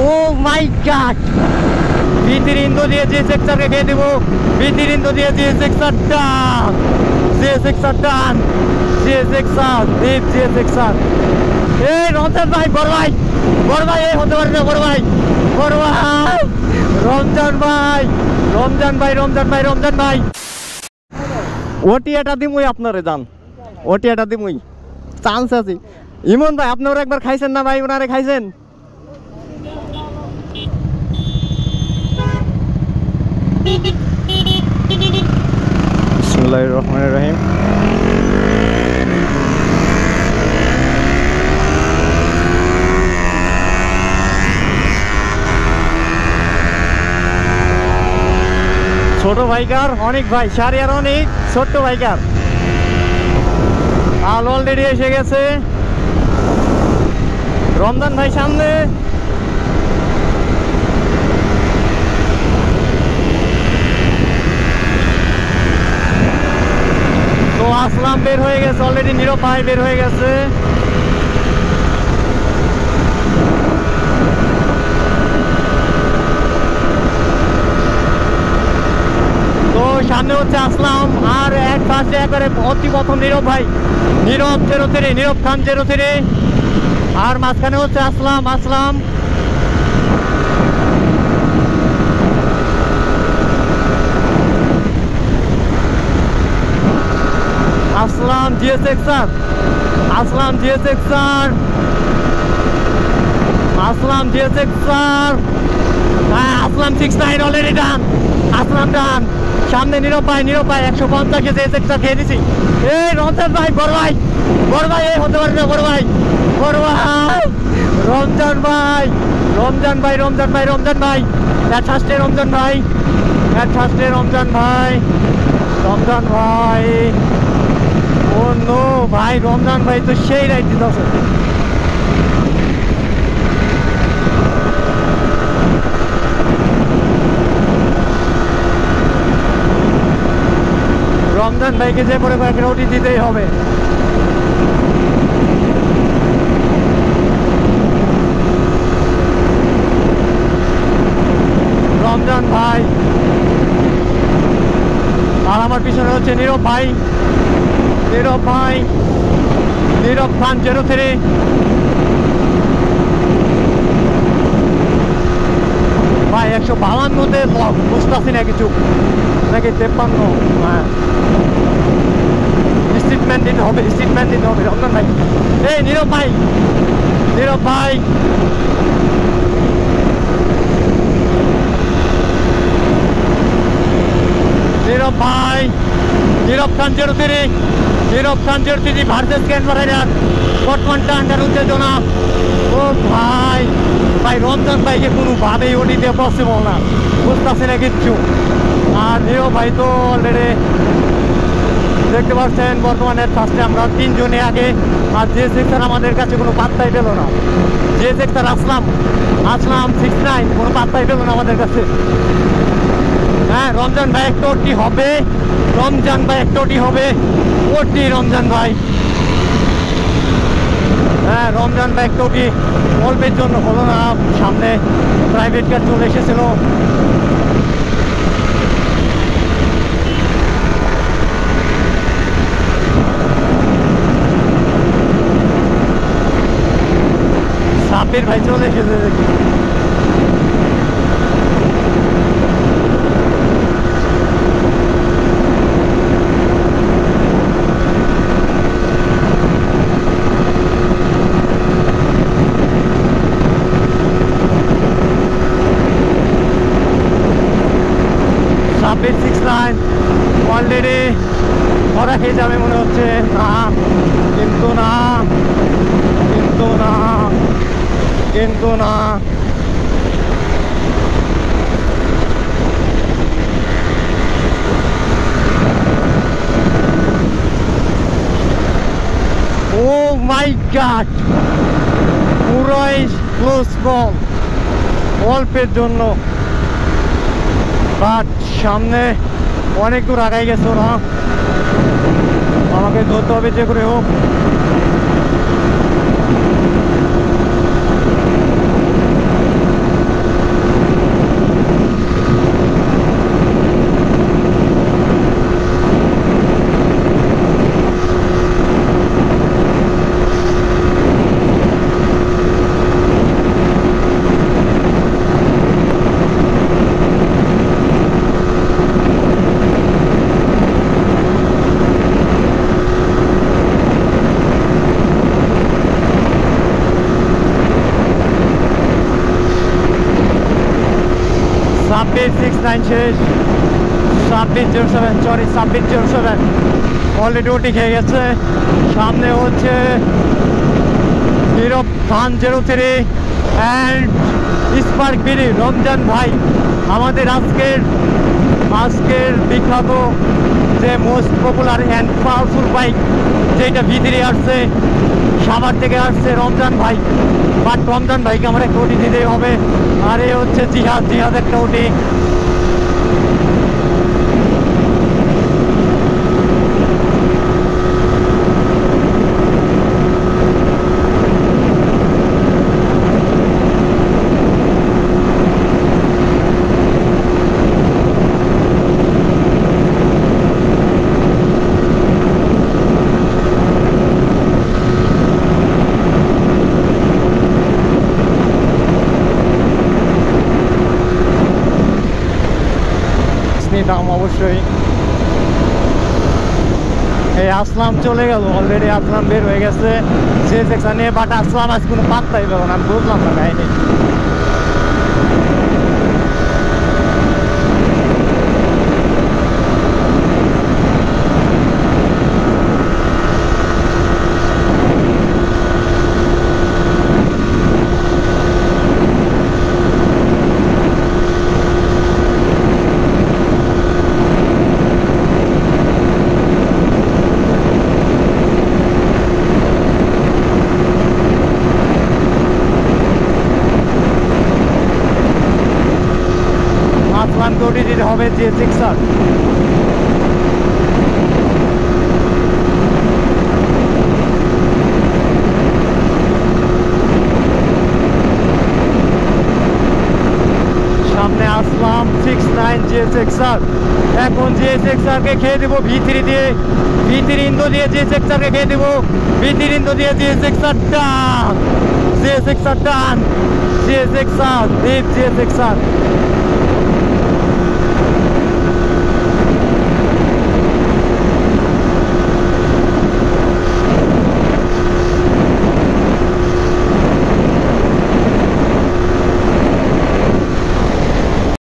ও মাই god, ভিতর Indo দিয়ে যে সেক্টরকে খেয়ে দেবো, ভিতর ইন্দো দিয়ে যে সেক্টর ডান, যে সেক্টর ডান, যে সেক্টর দীপ, যে সেক্টর। এই রমজান ভাই, বড় ভাই, বড় ভাই, এই হতে পারে না, বড় ভাই, বড় ভাই, রমজান ভাই, রমজান ভাই, রমজান ভাই, রমজান ভাই, ওটিয়াটা দিমুই আপনারে যান, ওটিয়াটা দিমুই, চান্স আছে। ইমন ভাই, আপনারা একবার খাইছেন না ভাই, ওনারে খাইছেন? বিসমিল্লাহির রহমানির রহিম। ছোট ভাইকার অনেক ভাই, সারিয়ার অনেক ছোট্ট ভাইকার আল অলরেডি এসে গেছে। রমজান ভাই সামনে, তো আসলাম বের হয়ে গেছে অলরেডি, নীরব ভাই বের হয়ে গেছে। তো সামনে হচ্ছে আসলাম, আর এক পাশে একবারে অতি প্রথম নীরব ভাই, নীরব 03, নীরব খান 03, আর মাঝখানে হচ্ছে আসলাম, আসলাম। আসলাম জিএসএক্স স্যার, আসলাম জিএসএক্স স্যার, আসলাম জিএসএক্স স্যার, হ্যাঁ আসলাম 69 অলরেডি ডান, আসলাম ডান। সামনে নীরব ভাই, নীরব ভাই 150 জিএসএক্স স্যার খেয়ে দিছি। এই রমজান ভাই, বড় ভাই, বড় ভাই, এই হতে পারে না, বড় ভাই, বড় ভাই, রমজান ভাই, রমজান ভাই, রমজান ভাই, রমজান ভাই, ফার্স্টে রমজান ভাই, ফার্স্টে রমজান ভাই, রমজান ভাই, ও নো ভাই, রমজান ভাই তো সেই রাইট দিতেছে। রমজান ভাইকে যে করে কয়েক রুটি দিতেই হবে। রমজান ভাই, আর আমার পিছনে হচ্ছে নীরব ভাই, নীরব ভাই, নীরব খান 03, ভাই 152-তে বুঝতেছি না কিছু, নাকি 53, হ্যাঁ স্টেটমেন্ট দিতে হবে, স্টেটমেন্ট দিতে হবে। রমজান ভাই, এই নীরব ভাই, নীরব ভাই, নীরব ভাই, নীরব খান 03, নীরব খান 03 ভার্সেস ক্যানভার রাইডার, বর্তমানটা আন্ডার উত্তেজনা। ও ভাই, ভাই রমজান ভাইকে কোনোভাবেই ওটি দিয়ে পসিবল না, বুঝতেছি না কিচ্ছু। আর নীরব ভাই তো অলরেডি দেখতে পাচ্ছেন বর্তমানে ফার্স্টে আমরা 3 জনে আগে, আর যে সেক্টর আমাদের কাছে কোনো পাত্তাই পেল না, যে সেক্টর আসলাম, আসলাম 69 কোনো পাত্তাই পেল না আমাদের কাছে। হ্যাঁ রমজান ভাই একটা ওটি হবে, রমজান ভাই একটা ওটি হবে, ওটি রমজান ভাই, হ্যাঁ রমজান ভাই একটা ওটি অল্পের জন্য হলো না, সামনে প্রাইভেট কার চলে এসেছিল। সাব্বির ভাই চলে এসেছে দেখি। সাব্বির 69 অলরেডি ধরা খেয়ে যাবে মনে হচ্ছে, না কিন্তু না, কিন্তু না, কিন্তু না। ও মাই গড, পুরোই ক্লোজ কল, অল্পের জন্য, বাট সামনে অনেক দূর আগাই গেছে ওরা, আমাকে ধরতে হবে যে করে হোক। 26-9 শেষ, 26-07, সরি 26-07 অলরেডি ওটি খেয়ে গেছে। সামনে হচ্ছে hero Khan 03 and spark BD Ramzan ভাই, আমাদের আজকের বিখ্যাত যে most popular and powerful bike, যেটা ভিতরে আসছে, সাভার থেকে আসছে রমজান ভাই। বাট রমজান ভাইকে আমার একটা ওটি দিতেই হবে। আর এ হচ্ছে জিহাদ একটা ওটি। দাম অবশ্যই। এই আসলাম চলে গেল, অলরেডি আসলাম বের হয়ে গেছে যে সেকশনে, বাট আসলাম আজ কোনো পাত্তাই পেল না, আমি বুঝলাম না কাহিনি। ওটি দিতে হবে GS-R। সামনে আসলাম 69 GS-R। এখন GS-R কে খেয়ে দেবো V3 দিয়ে, V3 ইন্দো দিয়ে GS-R কে খেয়ে দেবো, V3 ইন্দো দিয়ে GS-R টান, GS-R টান, GS-R, GS-R